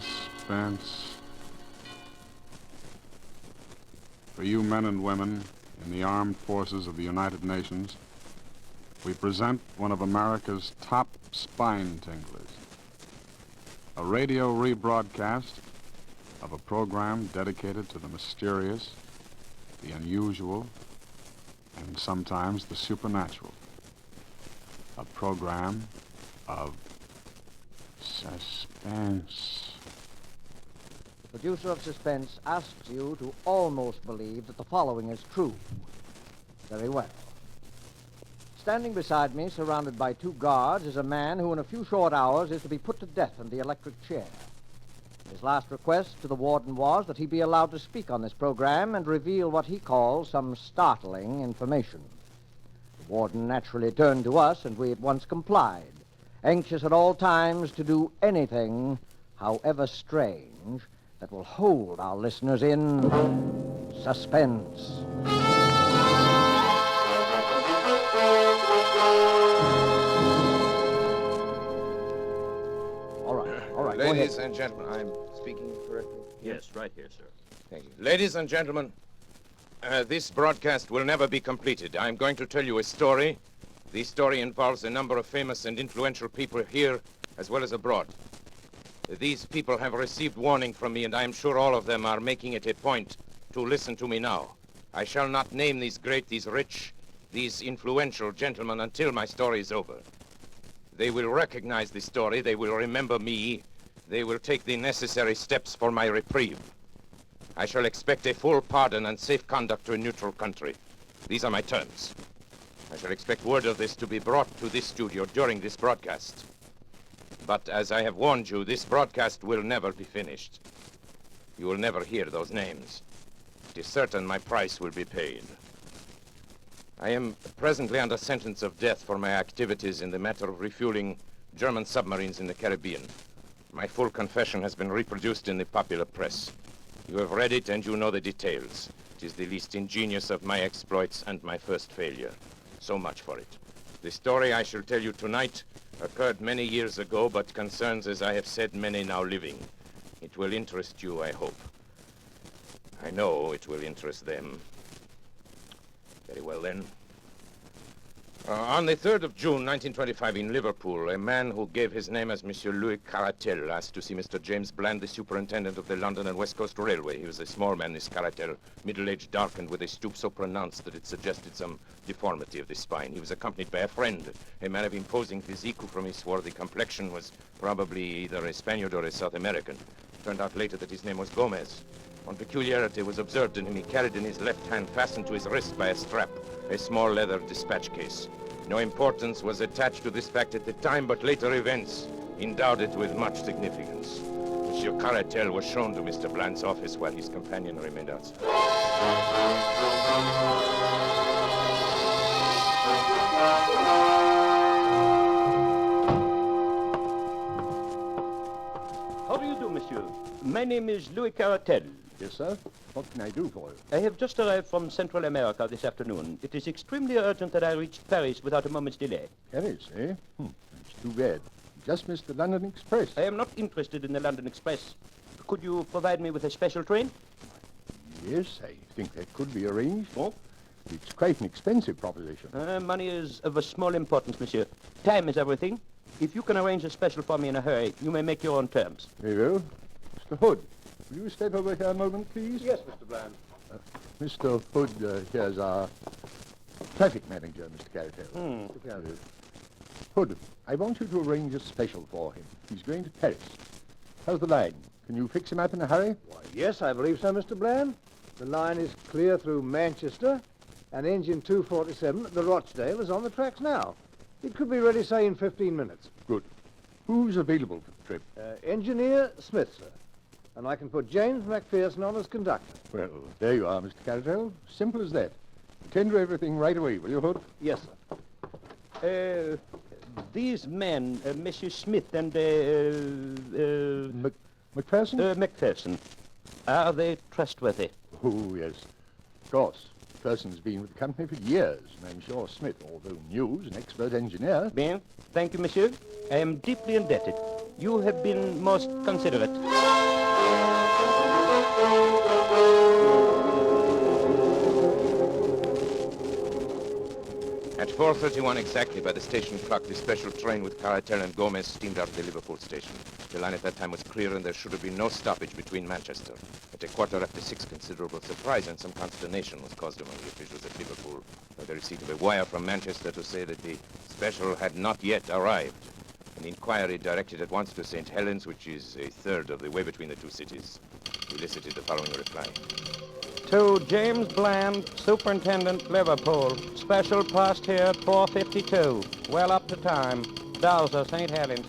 Suspense. For you men and women in the armed forces of the United Nations, we present one of America's top spine tinglers. A radio rebroadcast of a program dedicated to the mysterious, the unusual, and sometimes the supernatural. A program of suspense. The producer of Suspense asks you to almost believe that the following is true. Very well. Standing beside me, surrounded by two guards, is a man who in a few short hours is to be put to death in the electric chair. His last request to the warden was that he be allowed to speak on this program and reveal what he calls some startling information. The warden naturally turned to us, and we at once complied, anxious at all times to do anything, however strange, that will hold our listeners in suspense. All right. Ladies and gentlemen, I'm speaking correctly? Yes, right here, sir. Thank you. Ladies and gentlemen, this broadcast will never be completed. I'm going to tell you a story. The story involves a number of famous and influential people here as well as abroad. These people have received warning from me, and I'm sure all of them are making it a point to listen to me now. I shall not name these great, these rich, these influential gentlemen until my story is over. They will recognize the story, they will remember me, they will take the necessary steps for my reprieve. I shall expect a full pardon and safe conduct to a neutral country. These are my terms. I shall expect word of this to be brought to this studio during this broadcast. But as I have warned you, this broadcast will never be finished. You will never hear those names. It is certain my price will be paid. I am presently under sentence of death for my activities in the matter of refueling German submarines in the Caribbean. My full confession has been reproduced in the popular press. You have read it and you know the details. It is the least ingenious of my exploits and my first failure. So much for it. The story I shall tell you tonight occurred many years ago, but concerns, as I have said, many now living. It will interest you, I hope. I know it will interest them. Very well, then. On the 3rd of June, 1925, in Liverpool, a man who gave his name as Monsieur Louis Caratel asked to see Mr. James Bland, the superintendent of the London and West Coast Railway. He was a small man, this Caratel, middle-aged, darkened, with a stoop so pronounced that it suggested some deformity of the spine. He was accompanied by a friend, a man of imposing physique who, from his swarthy complexion, was probably either a Spaniard or a South American. It turned out later that his name was Gomez. One peculiarity was observed in him. He carried in his left hand, fastened to his wrist by a strap, a small leather dispatch case. No importance was attached to this fact at the time, but later events endowed it with much significance. Monsieur Caratel was shown to Mr. Bland's office while his companion remained outside. How do you do, monsieur? My name is Louis Caratel. Yes, sir. What can I do for you? I have just arrived from Central America this afternoon. It is extremely urgent that I reach Paris without a moment's delay. Paris, eh? It's too bad. Just missed the London Express. I am not interested in the London Express. Could you provide me with a special train? Yes, I think that could be arranged. Oh, it's quite an expensive proposition. Money is of a small importance, monsieur. Time is everything. If you can arrange a special for me in a hurry, you may make your own terms. Very well. Mr. Hood, will you step over here a moment, please? Yes, Mr. Bland. Mr. Hood, here's our traffic manager, Mr. Caratel. Hood, I want you to arrange a special for him. He's going to Paris. How's the line? Can you fix him up in a hurry? Why, yes, I believe so, Mr. Bland. The line is clear through Manchester, and engine 247 at the Rochdale is on the tracks now. It could be ready, say, in 15 minutes. Good. Who's available for the trip? Engineer Smith, sir. And I can put James McPherson on as conductor. Well, there you are, Mr. Caratel. Simple as that. Attend to everything right away, will you, Hood? Yes, sir. These men, Monsieur Smith and, McPherson? McPherson, are they trustworthy? Oh, yes. Of course. McPherson's been with the company for years, and I'm sure Smith, although new, is an expert engineer. Bien. Thank you, monsieur. I am deeply indebted. You have been most considerate. At 4:31 exactly by the station clock, the special train with Caratel and Gomez steamed out of the Liverpool station. The line at that time was clear and there should have been no stoppage between Manchester. At 6:15, considerable surprise and some consternation was caused among the officials at Liverpool by the receipt of a wire from Manchester to say that the special had not yet arrived. An inquiry directed at once to St. Helens, which is a third of the way between the two cities, elicited the following reply. To James Bland, Superintendent, Liverpool. Special passed here at 4:52. Well up to time. Dowser, St. Helens.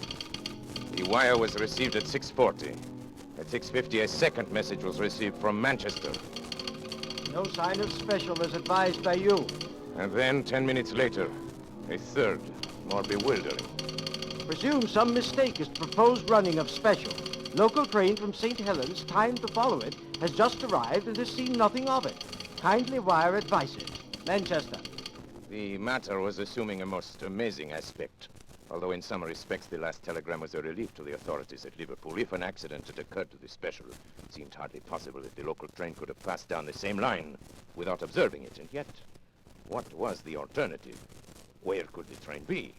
The wire was received at 6:40. At 6:50, a second message was received from Manchester. No sign of special as advised by you. And then, 10 minutes later, a third, more bewildering. Presume some mistake is proposed running of special. Local train from St. Helens, timed to follow it, has just arrived and has seen nothing of it. Kindly wire advices. Manchester. The matter was assuming a most amazing aspect. Although in some respects the last telegram was a relief to the authorities at Liverpool. If an accident had occurred to the special, it seemed hardly possible that the local train could have passed down the same line without observing it. And yet, what was the alternative? Where could the train be?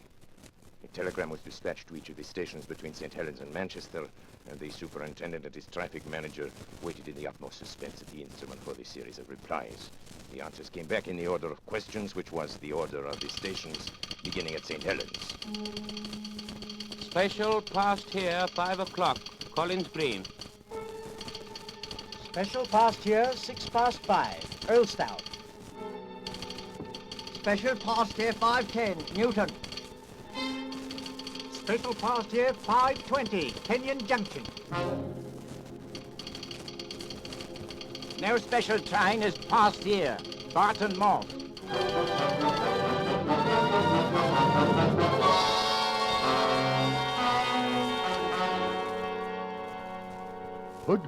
A telegram was dispatched to each of the stations between St. Helens and Manchester, and the superintendent and his traffic manager waited in the utmost suspense at the instrument for the series of replies. The answers came back in the order of questions, which was the order of the stations beginning at St. Helens. Special passed here 5 o'clock. Collins Green. Special passed here 5:06, Earlstown. Special passed here 5:10, Newton. Special passed here 5:20, Kenyon Junction. No special train has passed here, Barton Moss. Hood,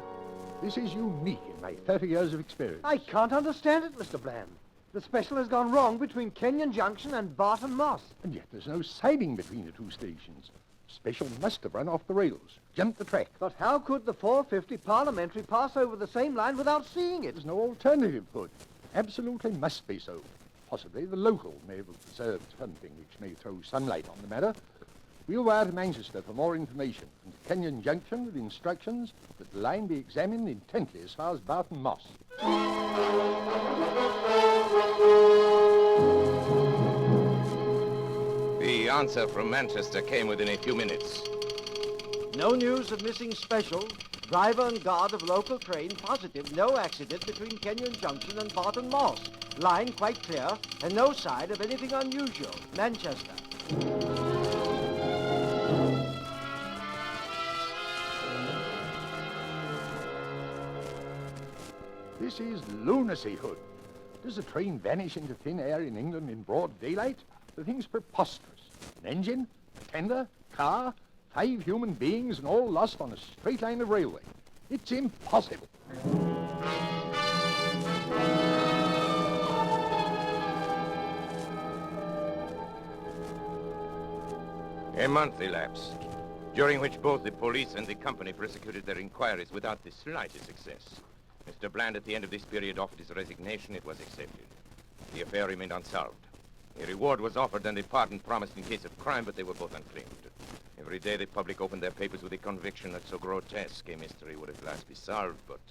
this is unique in my 30 years of experience. I can't understand it, Mr. Bland. The special has gone wrong between Kenyon Junction and Barton Moss. And yet there's no siding between the two stations. Special must have run off the rails, jumped the track. But how could the 450 Parliamentary pass over the same line without seeing it? There's no alternative, Hood. Absolutely must be so. Possibly the local may have observed something which may throw some light on the matter. We'll wire to Manchester for more information, and to Kenyon Junction with instructions that the line be examined intently as far as Barton Moss. The answer from Manchester came within a few minutes. No news of missing special. Driver and guard of local train positive no accident between Kenyon Junction and Barton Moss. Line quite clear and no sign of anything unusual. Manchester. This is lunacy, Hood. Does a train vanish into thin air in England in broad daylight? The thing's preposterous. An engine, a tender, car, 5 human beings, and all lost on a straight line of railway. It's impossible. A month elapsed, during which both the police and the company prosecuted their inquiries without the slightest success. Mr. Bland, at the end of this period, offered his resignation. It was accepted. The affair remained unsolved. A reward was offered and a pardon promised in case of crime, but they were both unclaimed. Every day the public opened their papers with the conviction that so grotesque a mystery would at last be solved, but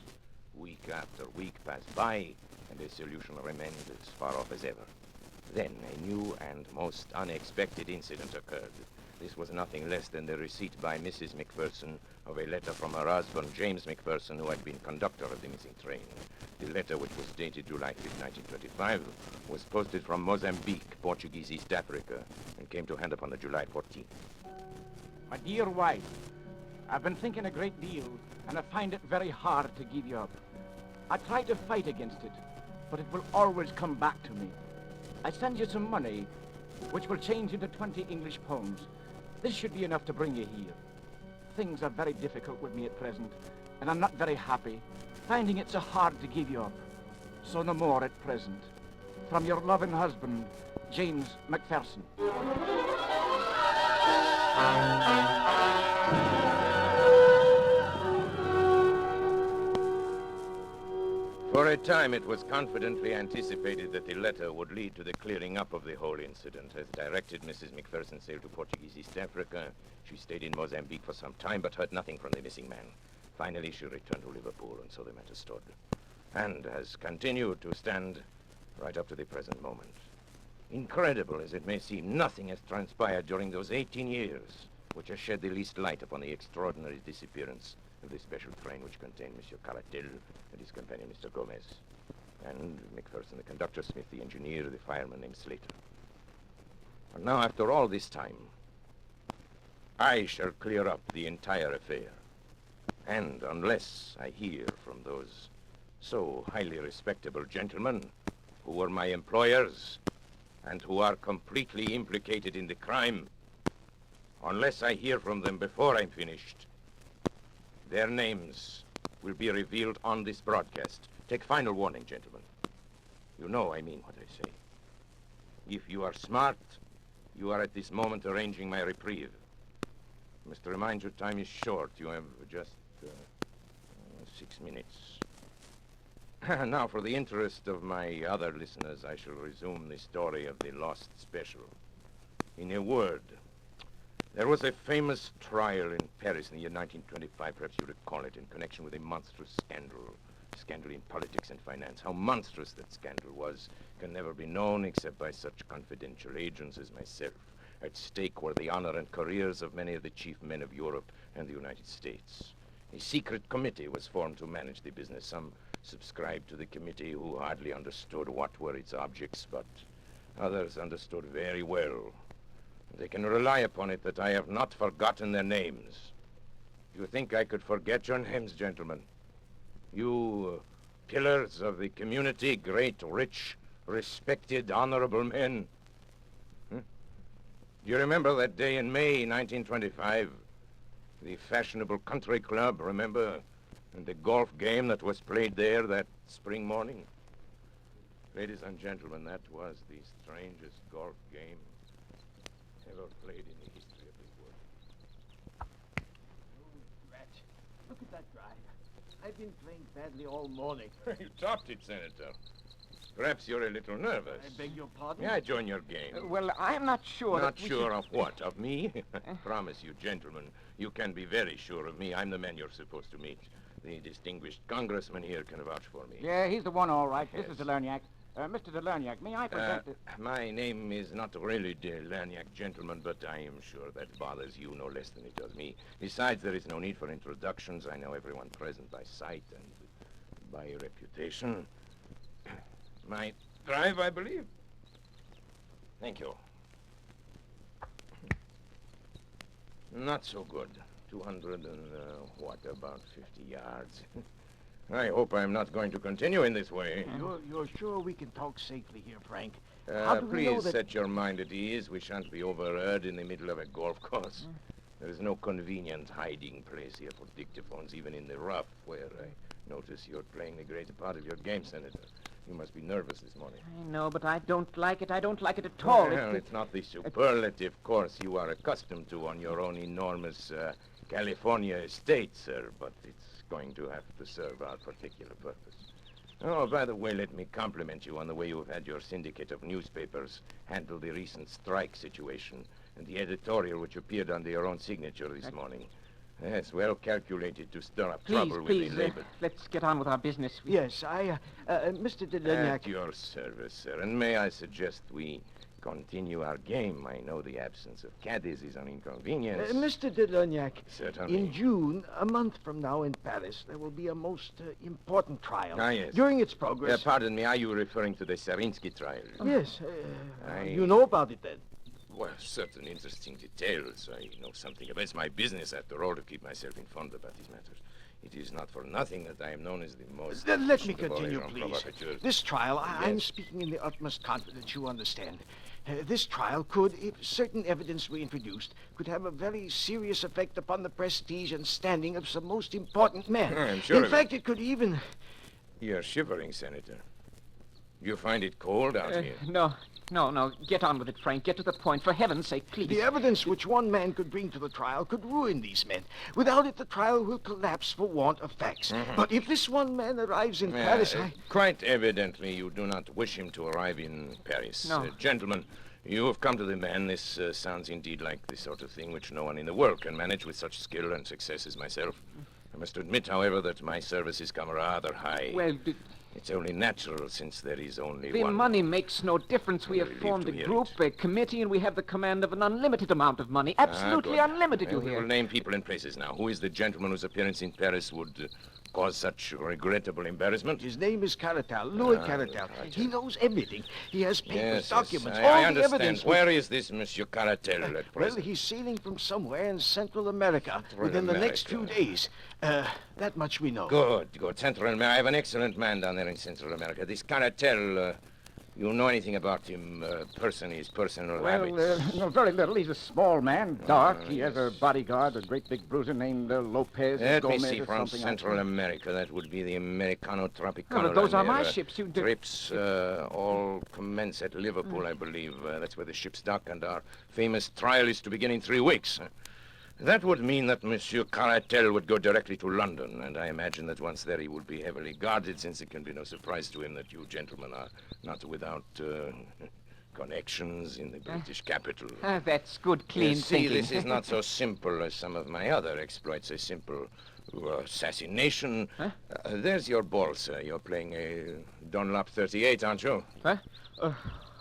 week after week passed by, and a solution remained as far off as ever. Then a new and most unexpected incident occurred. This was nothing less than the receipt by Mrs. McPherson of a letter from her husband, James McPherson, who had been conductor of the missing train. The letter, which was dated July 5, 1925, was posted from Mozambique, Portuguese East Africa, and came to hand upon the July 14th. My dear wife, I've been thinking a great deal, and I find it very hard to give you up. I try to fight against it, but it will always come back to me. I send you some money, which will change into 20 English pounds. This should be enough to bring you here. Things are very difficult with me at present, and I'm not very happy, finding it so hard to give you up. So no more at present. From your loving husband, James McPherson. For a time, it was confidently anticipated that the letter would lead to the clearing up of the whole incident. As directed, Mrs. McPherson sailed to Portuguese East Africa. She stayed in Mozambique for some time, but heard nothing from the missing man. Finally, she returned to Liverpool, and so the matter stood. And has continued to stand right up to the present moment. Incredible as it may seem, nothing has transpired during those 18 years which has shed the least light upon the extraordinary disappearance of the special train which contained Monsieur Caratel and his companion, Mr. Gomez. And McPherson, the conductor, Smith, the engineer, the fireman named Slater. And now, after all this time, I shall clear up the entire affair. And unless I hear from those so highly respectable gentlemen who were my employers and who are completely implicated in the crime, unless I hear from them before I'm finished, their names will be revealed on this broadcast. Take final warning, gentlemen. You know I mean what I say. If you are smart, you are at this moment arranging my reprieve. I must remind you, time is short. You have just 6 minutes. Now, for the interest of my other listeners, I shall resume the story of the lost special. In a word, there was a famous trial in Paris in the year 1925, perhaps you recall it, in connection with a monstrous scandal in politics and finance. How monstrous that scandal was can never be known except by such confidential agents as myself. At stake were the honor and careers of many of the chief men of Europe and the United States. A secret committee was formed to manage the business. Some subscribed to the committee who hardly understood what were its objects, but others understood very well. They can rely upon it that I have not forgotten their names. You think I could forget your names, gentlemen? You pillars of the community, great, rich, respected, honorable men. Do you remember that day in May 1925? The fashionable country club, remember? And the golf game that was played there that spring morning? Ladies and gentlemen, that was the strangest golf game ever played in the history of the world. Oh, rat. Look at that drive. I've been playing badly all morning. You topped it, Senator. Perhaps you're a little nervous. I beg your pardon? May I join your game? Well, I'm not sure. Not sure of what? Of me? I promise you, gentlemen, you can be very sure of me. I'm the man you're supposed to meet. The distinguished congressman here can vouch for me. Yeah, he's the one, all right. Yes. This is Delerniak. Mr. Delerniak, may I present My name is not really Delerniak, gentleman, but I am sure that bothers you no less than it does me. Besides, there is no need for introductions. I know everyone present by sight and by reputation. My drive, I believe. Thank you. Not so good. 200 and, about 50 yards. I hope I'm not going to continue in this way. You're sure we can talk safely here, Frank? How do we know Please that... set your mind at ease. We shan't be overheard in the middle of a golf course. There is no convenient hiding place here for dictaphones, even in the rough, where I notice you're playing the greater part of your game, Senator. You must be nervous this morning. I know, but I don't like it. I don't like it at all. Well, it's not the superlative course you are accustomed to on your own enormous California estate, sir, but it's going to have to serve our particular purpose. Oh, by the way, let me compliment you on the way you've had your syndicate of newspapers handle the recent strike situation and the editorial which appeared under your own signature this morning. Yes, well calculated to stir up trouble with the labor. Let's get on with our business. Yes, Mr. Delerniak... At your service, sir. And may I suggest we continue our game? I know the absence of caddies is an inconvenience. Mr. Delerniak, Certainly. in June, a month from now in Paris, there will be a most important trial. Ah, yes. During its progress... Pardon me, are you referring to the Serinsky trial? Yes. You know about it, then? Well, certain interesting details. I know something about it. It's my business, after all, to keep myself informed about these matters. It is not for nothing that I am known as the most... Let me efficient of all continue, agents please. provocateurs. This trial, I'm Yes. speaking in the utmost confidence, you understand. This trial could, if certain evidence were introduced, could have a very serious effect upon the prestige and standing of some most important men. I'm sure In of fact, it could even... You're shivering, Senator. You find it cold out here? No. Get on with it, Frank. Get to the point. For heaven's sake, please. The evidence which one man could bring to the trial could ruin these men. Without it, the trial will collapse for want of facts. But if this one man arrives in Paris, Quite evidently, you do not wish him to arrive in Paris. No. Gentlemen, you have come to the man. This sounds indeed like the sort of thing which no one in the world can manage with such skill and success as myself. I must admit, however, that my services come rather high. Well, It's only natural, since there is only the one. money makes no difference. We have Relieved formed to a hear group, a committee, and we have the command of an unlimited amount of money. Absolutely Good. unlimited, you We hear. will name people and places now. Who is the gentleman whose appearance in Paris would cause such regrettable embarrassment? his name is Caratal, Louis Caratal. right. He knows everything. He has papers, documents, I all the understand. evidence. Where is this Monsieur Caratel at Well, present? he's sailing from somewhere in Central America Central within the next few America. days. That much we know. Good. Central America. I have an excellent man down there in Central America. This Caratel, you know anything about him, his personal habits? No, very little. He's a small man, dark. He has a bodyguard, a great big bruiser named Lopez. Let me Gomez see, or from something Central America. That would be the Americano Tropicano. No, those are my Their, ships. Trips all commence at Liverpool, I believe. That's where the ships dock, and our famous trial is to begin in 3 weeks. That would mean that Monsieur Caratel would go directly to London, and I imagine that once there he would be heavily guarded, since it can be no surprise to him that you gentlemen are not without connections in the British capital. That's good, clean You see, thinking. this is not so simple as some of my other exploits. A simple assassination. Huh? There's your ball, sir. You're playing a Dunlop 38, aren't you? Huh?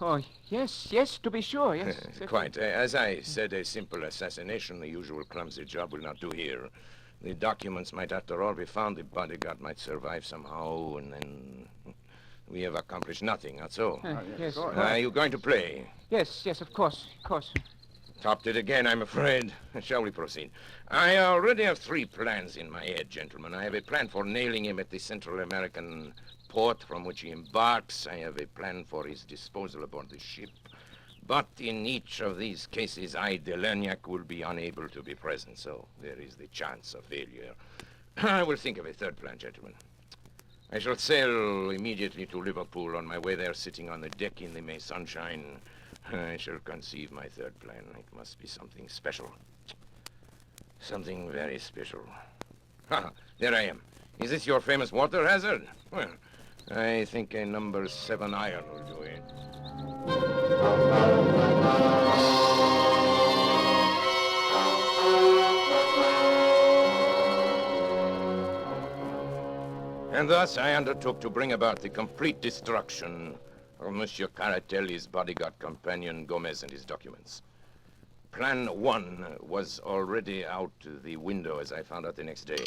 Oh, yes, to be sure, yes. Quite. As I said, a simple assassination, the usual clumsy job, will not do here. The documents might, after all, be found. The bodyguard might survive somehow, and then we have accomplished nothing, not so? Yes. Are you going to play? Yes, of course. Topped it again, I'm afraid. Shall we proceed? I already have 3 plans in my head, gentlemen. I have a plan for nailing him at the Central American port from which he embarks. I have a plan for his disposal aboard the ship. But in each of these cases, I, Delerniac, will be unable to be present, so there is the chance of failure. I will think of a 3rd plan, gentlemen. I shall sail immediately to Liverpool. On my way there, sitting on the deck in the May sunshine, I shall conceive my 3rd plan. It must be something special. Something very special. Ha! There I am. Is this your famous water hazard? Well, I think a number 7 iron will do it. And thus I undertook to bring about the complete destruction of Monsieur Caratel, his bodyguard companion, Gomez, and his documents. Plan 1 was already out the window, as I found out the next day.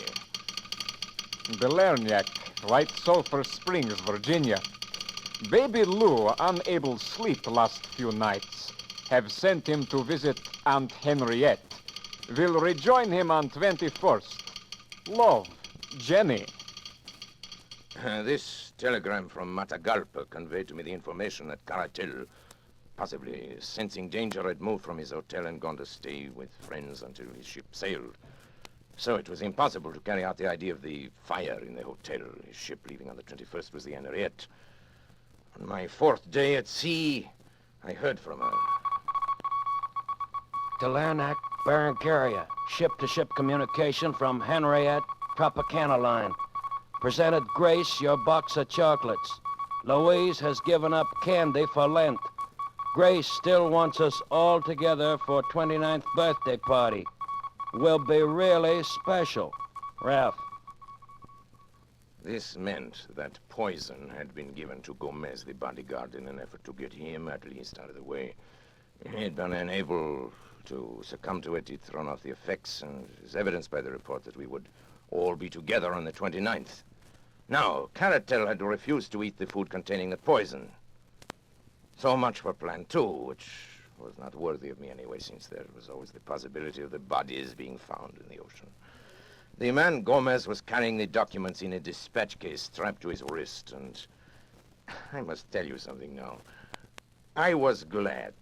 Belerniak, White Sulphur Springs, Virginia. Baby Lou, unable sleep last few nights, have sent him to visit Aunt Henriette. Will rejoin him on 21st. Love, Jenny. This telegram from Matagalpa conveyed to me the information that Caratel, possibly sensing danger, had moved from his hotel and gone to stay with friends until his ship sailed. So it was impossible to carry out the idea of the fire in the hotel. His ship leaving on the 21st was the Henriette. On my 4th day at sea, I heard from her. Delernac, Barrancaria. Ship-to-ship communication from Henriette Tropicana line. Presented Grace your box of chocolates. Louise has given up candy for Lent. Grace still wants us all together for 29th birthday party. Will be really special. Ralph. This meant that poison had been given to Gomez, the bodyguard, in an effort to get him at least out of the way. He had been unable to succumb to it. He'd thrown off the effects, and is evidenced by the report that we would all be together on the 29th. Now, Caratel had refused to eat the food containing the poison. So much for Plan 2, which was not worthy of me anyway, since there was always the possibility of the bodies being found in the ocean. The man Gomez was carrying the documents in a dispatch case strapped to his wrist, and I must tell you something now. I was glad,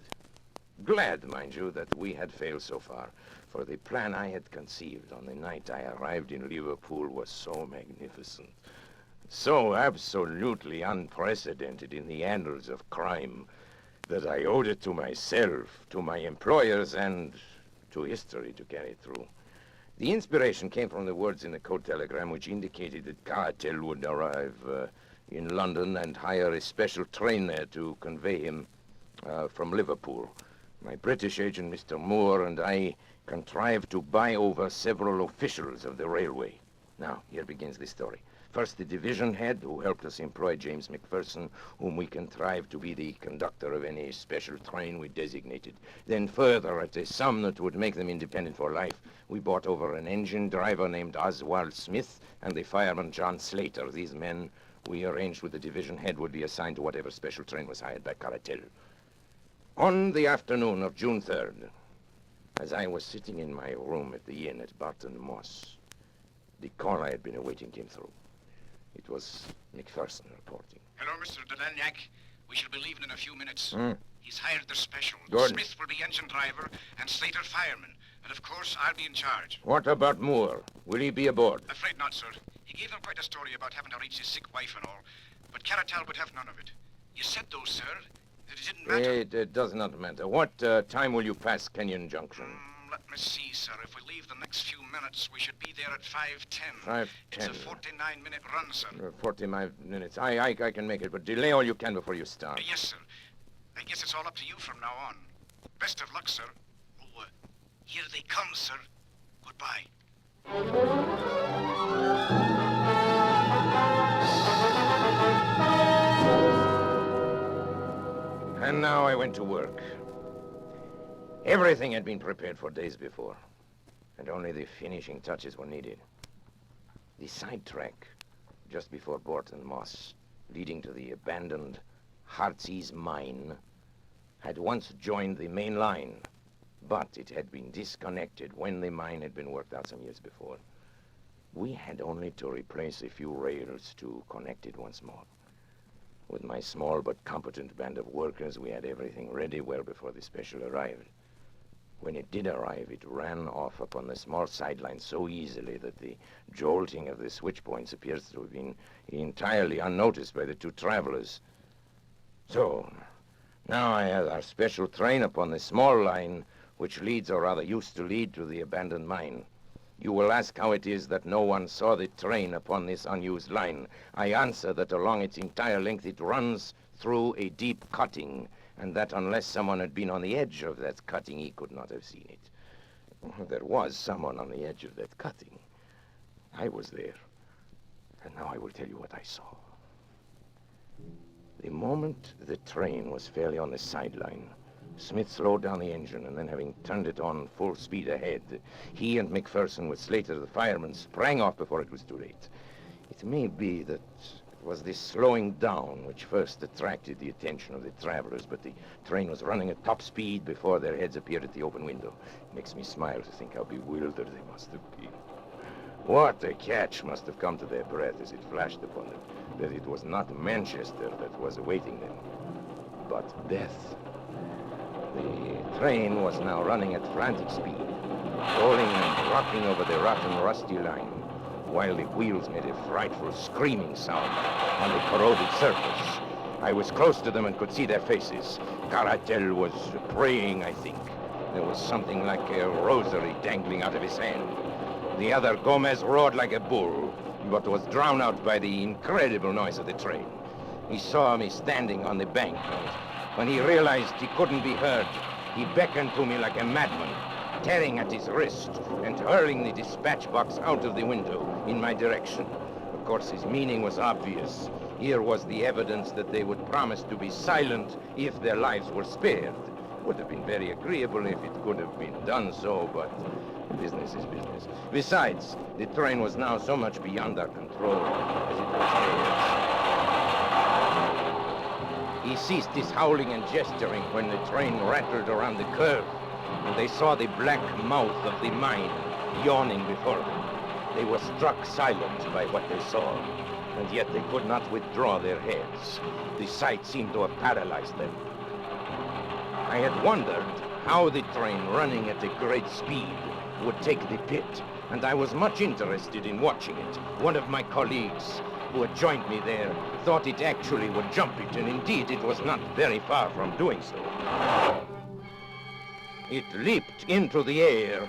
mind you, that we had failed so far, for the plan I had conceived on the night I arrived in Liverpool was so magnificent. So absolutely unprecedented in the annals of crime that I owed it to myself, to my employers, and to history to carry it through. The inspiration came from the words in the code telegram which indicated that Cartel would arrive in London and hire a special train there to convey him from Liverpool. My British agent, Mr. Moore, and I contrived to buy over several officials of the railway. Now, here begins the story. First, the division head, who helped us employ James McPherson, whom we contrived to be the conductor of any special train we designated. Then further, at a sum that would make them independent for life, we bought over an engine driver named Oswald Smith and the fireman John Slater. These men, we arranged with the division head, would be assigned to whatever special train was hired by Cartel. On the afternoon of June 3rd, as I was sitting in my room at the inn at Barton Moss, the call I had been awaiting came through. It was McPherson reporting. Hello, Mr. Delanyak. We shall be leaving in a few minutes. He's hired the special. Good. Smith will be engine driver and Slater fireman. And of course, I'll be in charge. What about Moore? Will he be aboard? Afraid not, sir. He gave them quite a story about having to reach his sick wife and all. But Caratal would have none of it. You said, though, sir, that it didn't matter. It does not matter. What time will you pass Kenyon Junction? Let me see, sir. If we leave the next few minutes, we should be there at 5:10. 5:10. It's a 49-minute run, sir. 45 minutes. I can make it, but delay all you can before you start. Yes, sir. I guess it's all up to you from now on. Best of luck, sir. Oh, here they come, sir. Goodbye. And now I went to work. Everything had been prepared for days before, and only the finishing touches were needed. The sidetrack, just before Barton Moss, leading to the abandoned Heartsease mine, had once joined the main line, but it had been disconnected when the mine had been worked out some years before. We had only to replace a few rails to connect it once more. With my small but competent band of workers, we had everything ready well before the special arrived. When it did arrive, it ran off upon the small sideline so easily that the jolting of the switch points appears to have been entirely unnoticed by the two travelers. So, now I have our special train upon the small line which leads, or rather used to lead, to the abandoned mine. You will ask how it is that no one saw the train upon this unused line. I answer that along its entire length it runs through a deep cutting, and that unless someone had been on the edge of that cutting, he could not have seen it. There was someone on the edge of that cutting. I was there. And now I will tell you what I saw. The moment the train was fairly on the sideline, Smith slowed down the engine, and then, having turned it on full speed ahead, he and McPherson, with Slater, the fireman, sprang off before it was too late. It may be that it was this slowing down which first attracted the attention of the travelers, but the train was running at top speed before their heads appeared at the open window. It makes me smile to think how bewildered they must have been. What a catch must have come to their breath as it flashed upon them, that it was not Manchester that was awaiting them, but death. The train was now running at frantic speed, rolling and rocking over the rotten, rusty line, while the wheels made a frightful screaming sound on the corroded surface. I was close to them and could see their faces. Caratel was praying, I think. There was something like a rosary dangling out of his hand. The other, Gomez, roared like a bull, but was drowned out by the incredible noise of the train. He saw me standing on the bank, and when he realized he couldn't be heard, he beckoned to me like a madman, tearing at his wrist and hurling the dispatch box out of the window in my direction. Of course, his meaning was obvious. Here was the evidence that they would promise to be silent if their lives were spared. It would have been very agreeable if it could have been done so, but business is business. Besides, the train was now so much beyond our control as it was theirs. He ceased his howling and gesturing when the train rattled around the curve, and they saw the black mouth of the mine yawning before them. They were struck silent by what they saw, and yet they could not withdraw their heads. The sight seemed to have paralyzed them. I had wondered how the train, running at a great speed, would take the pit, and I was much interested in watching it. One of my colleagues, who had joined me there, thought it actually would jump it, and indeed it was not very far from doing so. It leaped into the air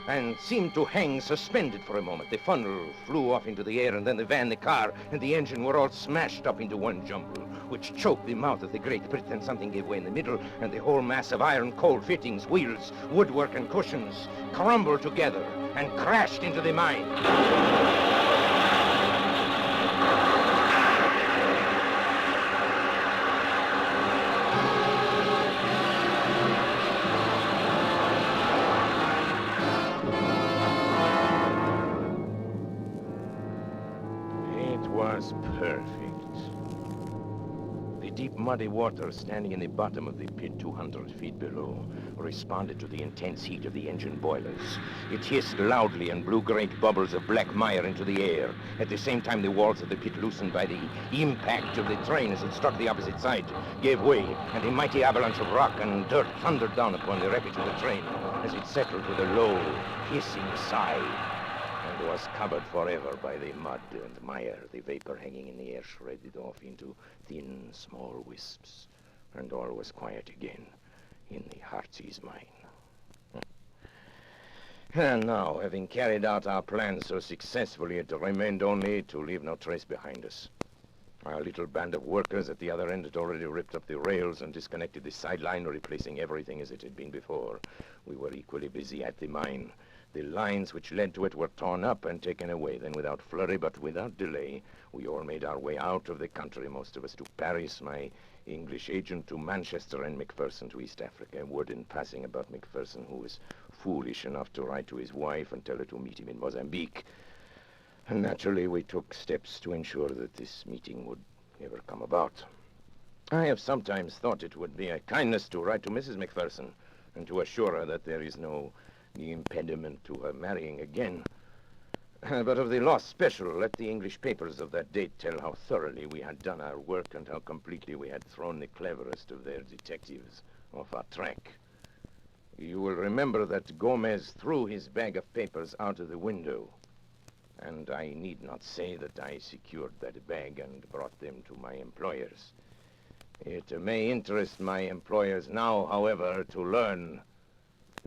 and seemed to hang suspended for a moment. The funnel flew off into the air, and then the van, the car, and the engine were all smashed up into one jumble, which choked the mouth of the Great Britain. Something gave way in the middle, and the whole mass of iron, coal fittings, wheels, woodwork, and cushions crumbled together and crashed into the mine. Perfect. The deep muddy water standing in the bottom of the pit 200 feet below responded to the intense heat of the engine boilers. It hissed loudly and blew great bubbles of black mire into the air. At the same time, the walls of the pit, loosened by the impact of the train as it struck the opposite side, gave way, and a mighty avalanche of rock and dirt thundered down upon the wreckage of the train as it settled with a low, hissing sigh, and was covered forever by the mud and mire, the vapor hanging in the air shredded off into thin, small wisps, and all was quiet again in the Heartsease mine. And now, having carried out our plan so successfully, it remained only to leave no trace behind us. Our little band of workers at the other end had already ripped up the rails and disconnected the sideline, replacing everything as it had been before. We were equally busy at the mine. The lines which led to it were torn up and taken away. Then, without flurry but without delay, we all made our way out of the country, most of us to Paris, my English agent to Manchester, and Macpherson to East Africa. Word in passing about Macpherson, who was foolish enough to write to his wife and tell her to meet him in Mozambique. And naturally, we took steps to ensure that this meeting would never come about. I have sometimes thought it would be a kindness to write to Mrs. Macpherson and to assure her that there is no impediment to her marrying again. But of the lost special, let the English papers of that date tell how thoroughly we had done our work and how completely we had thrown the cleverest of their detectives off our track. You will remember that Gomez threw his bag of papers out of the window, and I need not say that I secured that bag and brought them to my employers. It may interest my employers now, however, to learn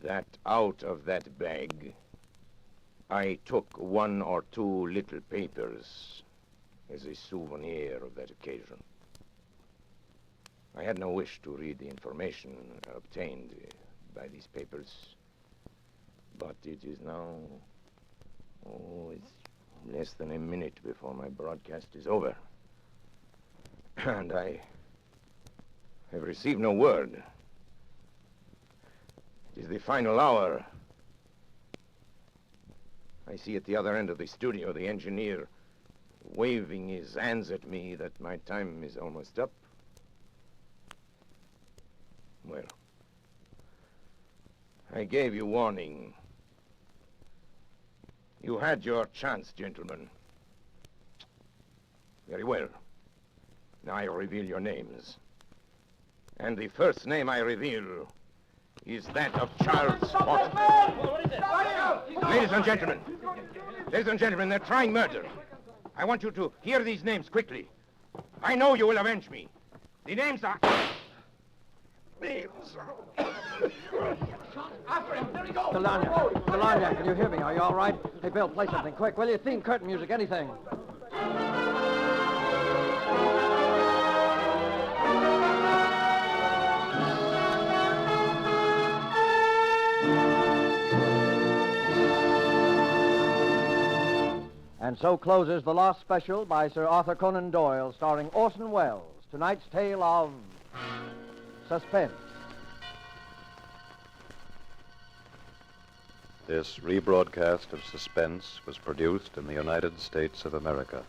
that out of that bag, I took 1 or 2 little papers as a souvenir of that occasion. I had no wish to read the information obtained by these papers, but it is now, it's less than a minute before my broadcast is over, and I have received no word. It is the final hour. I see at the other end of the studio the engineer waving his hands at me that my time is almost up. Well, I gave you warning. You had your chance, gentlemen. Very well. Now I reveal your names. And the first name I reveal is that of Charles Horton. Ladies and gentlemen, they're trying murder. I want you to hear these names quickly. I know you will avenge me. The names are... Delania, can you hear me? Are you all right? Hey, Bill, play something quick, will you? Theme, curtain music, anything. And so closes the Lost Special by Sir Arthur Conan Doyle, starring Orson Welles. Tonight's tale of Suspense. This rebroadcast of Suspense was produced in the United States of America.